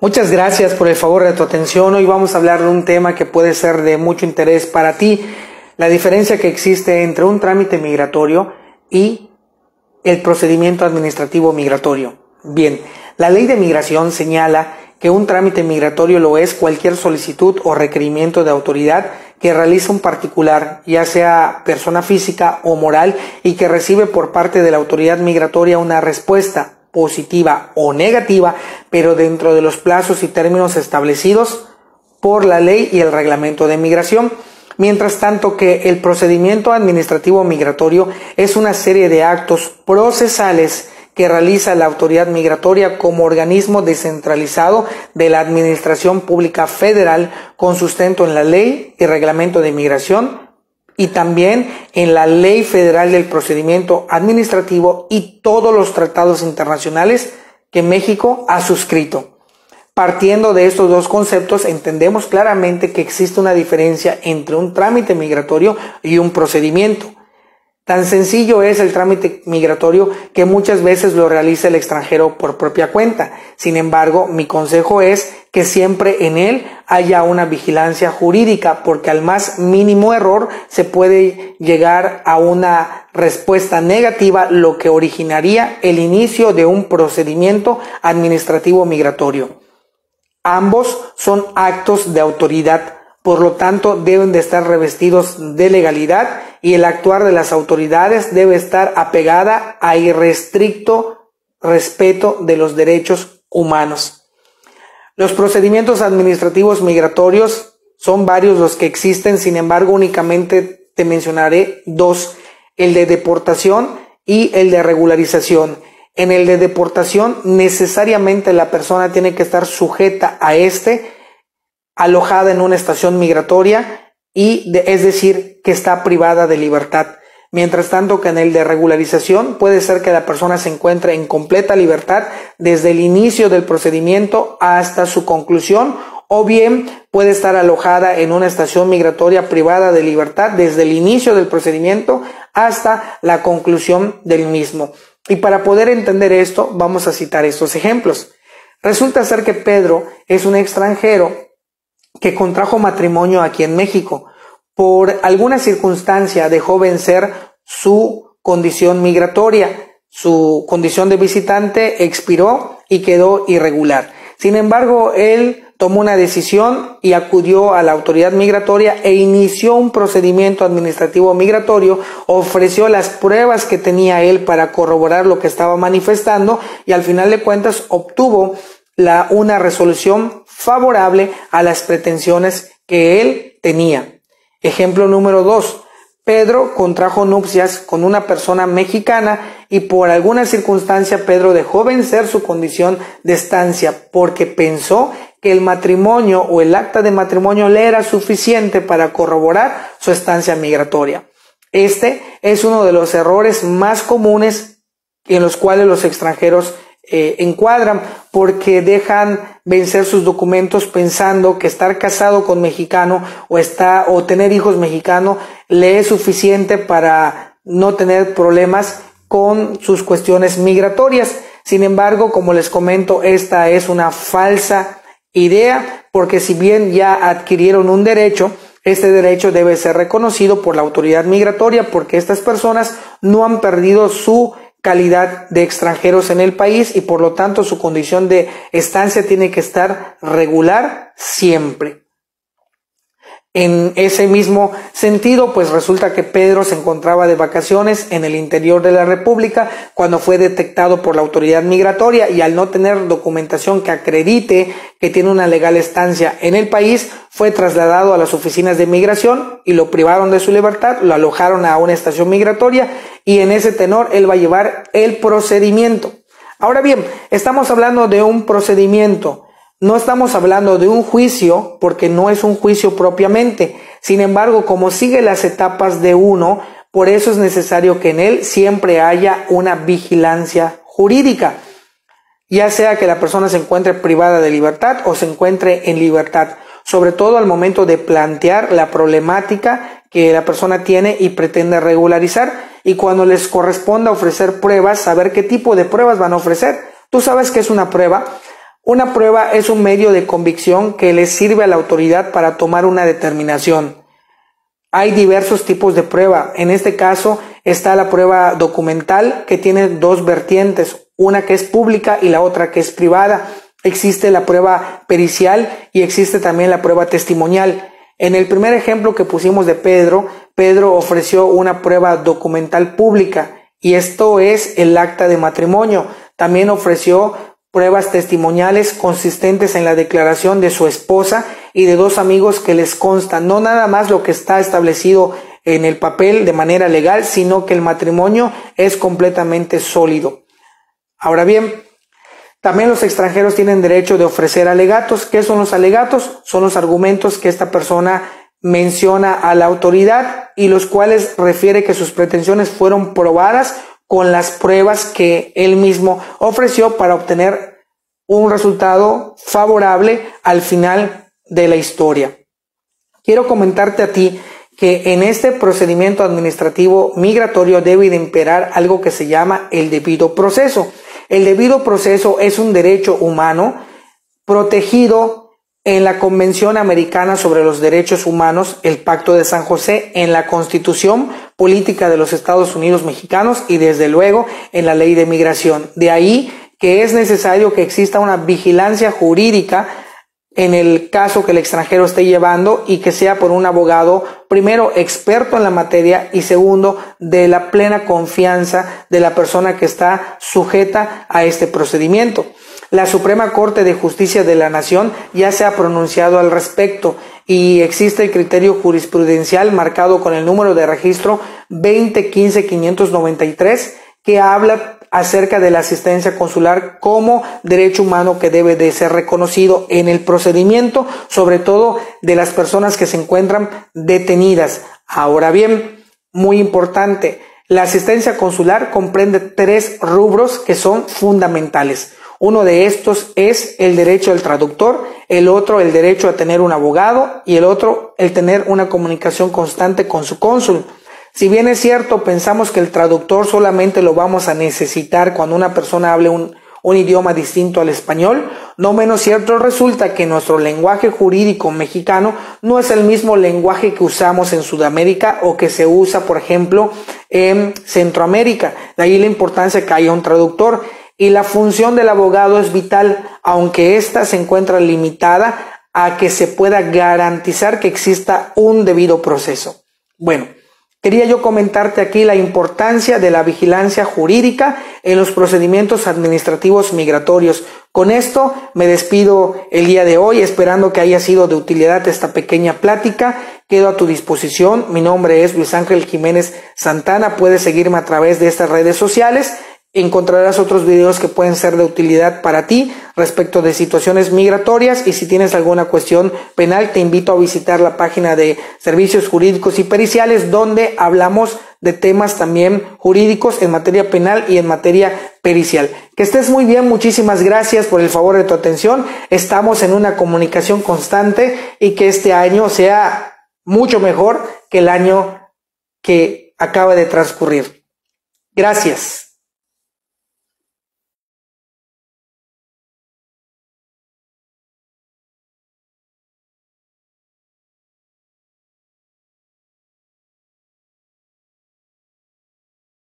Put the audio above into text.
Muchas gracias por el favor de tu atención. Hoy vamos a hablar de un tema que puede ser de mucho interés para ti, la diferencia que existe entre un trámite migratorio y el procedimiento administrativo migratorio. Bien, la ley de migración señala que un trámite migratorio lo es cualquier solicitud o requerimiento de autoridad que realiza un particular, ya sea persona física o moral, y que recibe por parte de la autoridad migratoria una respuesta positiva o negativa, pero dentro de los plazos y términos establecidos por la ley y el reglamento de migración. Mientras tanto que el procedimiento administrativo migratorio es una serie de actos procesales que realiza la autoridad migratoria como organismo descentralizado de la Administración Pública Federal con sustento en la ley y reglamento de migración y también en la Ley Federal del Procedimiento Administrativo y todos los tratados internacionales que México ha suscrito. Partiendo de estos dos conceptos, entendemos claramente que existe una diferencia entre un trámite migratorio y un procedimiento. Tan sencillo es el trámite migratorio que muchas veces lo realiza el extranjero por propia cuenta. Sin embargo, mi consejo es que siempre en él haya una vigilancia jurídica, porque al más mínimo error se puede llegar a una respuesta negativa, lo que originaría el inicio de un procedimiento administrativo migratorio. Ambos son actos de autoridad. Por lo tanto, deben de estar revestidos de legalidad y el actuar de las autoridades debe estar apegada a irrestricto respeto de los derechos humanos. Los procedimientos administrativos migratorios son varios los que existen, sin embargo, únicamente te mencionaré dos, el de deportación y el de regularización. En el de deportación, necesariamente la persona tiene que estar sujeta a alojada en una estación migratoria es decir, que está privada de libertad. Mientras tanto que en el de regularización puede ser que la persona se encuentre en completa libertad desde el inicio del procedimiento hasta su conclusión, o bien puede estar alojada en una estación migratoria privada de libertad desde el inicio del procedimiento hasta la conclusión del mismo. Y para poder entender esto, vamos a citar estos ejemplos. Resulta ser que Pedro es un extranjero que contrajo matrimonio aquí en México. Por alguna circunstancia dejó vencer su condición migratoria, su condición de visitante expiró y quedó irregular. Sin embargo, él tomó una decisión y acudió a la autoridad migratoria e inició un procedimiento administrativo migratorio, ofreció las pruebas que tenía él para corroborar lo que estaba manifestando y al final de cuentas obtuvo una resolución favorable a las pretensiones que él tenía. Ejemplo número 2. Pedro contrajo nupcias con una persona mexicana y por alguna circunstancia Pedro dejó vencer su condición de estancia porque pensó que el matrimonio o el acta de matrimonio le era suficiente para corroborar su estancia migratoria. Este es uno de los errores más comunes en los cuales los extranjeros encuadran, porque dejan vencer sus documentos pensando que estar casado con mexicano o tener hijos mexicanos le es suficiente para no tener problemas con sus cuestiones migratorias. Sin embargo, como les comento, esta es una falsa idea, porque si bien ya adquirieron un derecho, este derecho debe ser reconocido por la autoridad migratoria, porque estas personas no han perdido su calidad de extranjeros en el país y por lo tanto su condición de estancia tiene que estar regular siempre. En ese mismo sentido, pues resulta que Pedro se encontraba de vacaciones en el interior de la República cuando fue detectado por la autoridad migratoria y al no tener documentación que acredite que tiene una legal estancia en el país, fue trasladado a las oficinas de migración y lo privaron de su libertad, lo alojaron a una estación migratoria y en ese tenor él va a llevar el procedimiento. Ahora bien, estamos hablando de un procedimiento. No estamos hablando de un juicio porque no es un juicio propiamente. Sin embargo, como sigue las etapas de uno, por eso es necesario que en él siempre haya una vigilancia jurídica. Ya sea que la persona se encuentre privada de libertad o se encuentre en libertad. Sobre todo al momento de plantear la problemática que la persona tiene y pretende regularizar. Y cuando les corresponda ofrecer pruebas, saber qué tipo de pruebas van a ofrecer. Tú sabes qué es una prueba. Una prueba es un medio de convicción que le sirve a la autoridad para tomar una determinación. Hay diversos tipos de prueba. En este caso está la prueba documental, que tiene dos vertientes, una que es pública y la otra que es privada. Existe la prueba pericial y existe también la prueba testimonial. En el primer ejemplo que pusimos de Pedro ofreció una prueba documental pública, y esto es el acta de matrimonio. También ofreció pruebas testimoniales consistentes en la declaración de su esposa y de dos amigos que les consta no nada más lo que está establecido en el papel de manera legal, sino que el matrimonio es completamente sólido. Ahora bien, también los extranjeros tienen derecho de ofrecer alegatos. ¿Qué son los alegatos? Son los argumentos que esta persona menciona a la autoridad y los cuales refiere que sus pretensiones fueron probadas con las pruebas que él mismo ofreció para obtener un resultado favorable al final de la historia. Quiero comentarte a ti que en este procedimiento administrativo migratorio debe de imperar algo que se llama el debido proceso. El debido proceso es un derecho humano protegido en la Convención Americana sobre los Derechos Humanos, el Pacto de San José, en la Constitución Política de los Estados Unidos Mexicanos y desde luego en la Ley de Migración. De ahí que es necesario que exista una vigilancia jurídica en el caso que el extranjero esté llevando y que sea por un abogado, primero experto en la materia y segundo de la plena confianza de la persona que está sujeta a este procedimiento. La Suprema Corte de Justicia de la Nación ya se ha pronunciado al respecto y existe el criterio jurisprudencial marcado con el número de registro 2015-593 que habla acerca de la asistencia consular como derecho humano que debe de ser reconocido en el procedimiento, sobre todo de las personas que se encuentran detenidas. Ahora bien, muy importante, la asistencia consular comprende 3 rubros que son fundamentales. Uno de estos es el derecho al traductor, el otro el derecho a tener un abogado y el otro el tener una comunicación constante con su cónsul. Si bien es cierto, pensamos que el traductor solamente lo vamos a necesitar cuando una persona hable un idioma distinto al español, no menos cierto resulta que nuestro lenguaje jurídico mexicano no es el mismo lenguaje que usamos en Sudamérica o que se usa, por ejemplo, en Centroamérica. De ahí la importancia que haya un traductor. Y la función del abogado es vital, aunque ésta se encuentra limitada a que se pueda garantizar que exista un debido proceso. Bueno, quería yo comentarte aquí la importancia de la vigilancia jurídica en los procedimientos administrativos migratorios. Con esto me despido el día de hoy, esperando que haya sido de utilidad esta pequeña plática. Quedo a tu disposición. Mi nombre es Luis Ángel Jiménez Santana. Puedes seguirme a través de estas redes sociales. Encontrarás otros videos que pueden ser de utilidad para ti respecto de situaciones migratorias, y si tienes alguna cuestión penal te invito a visitar la página de Servicios Jurídicos y Periciales, donde hablamos de temas también jurídicos en materia penal y en materia pericial. Que estés muy bien, muchísimas gracias por el favor de tu atención. Estamos en una comunicación constante y que este año sea mucho mejor que el año que acaba de transcurrir. Gracias.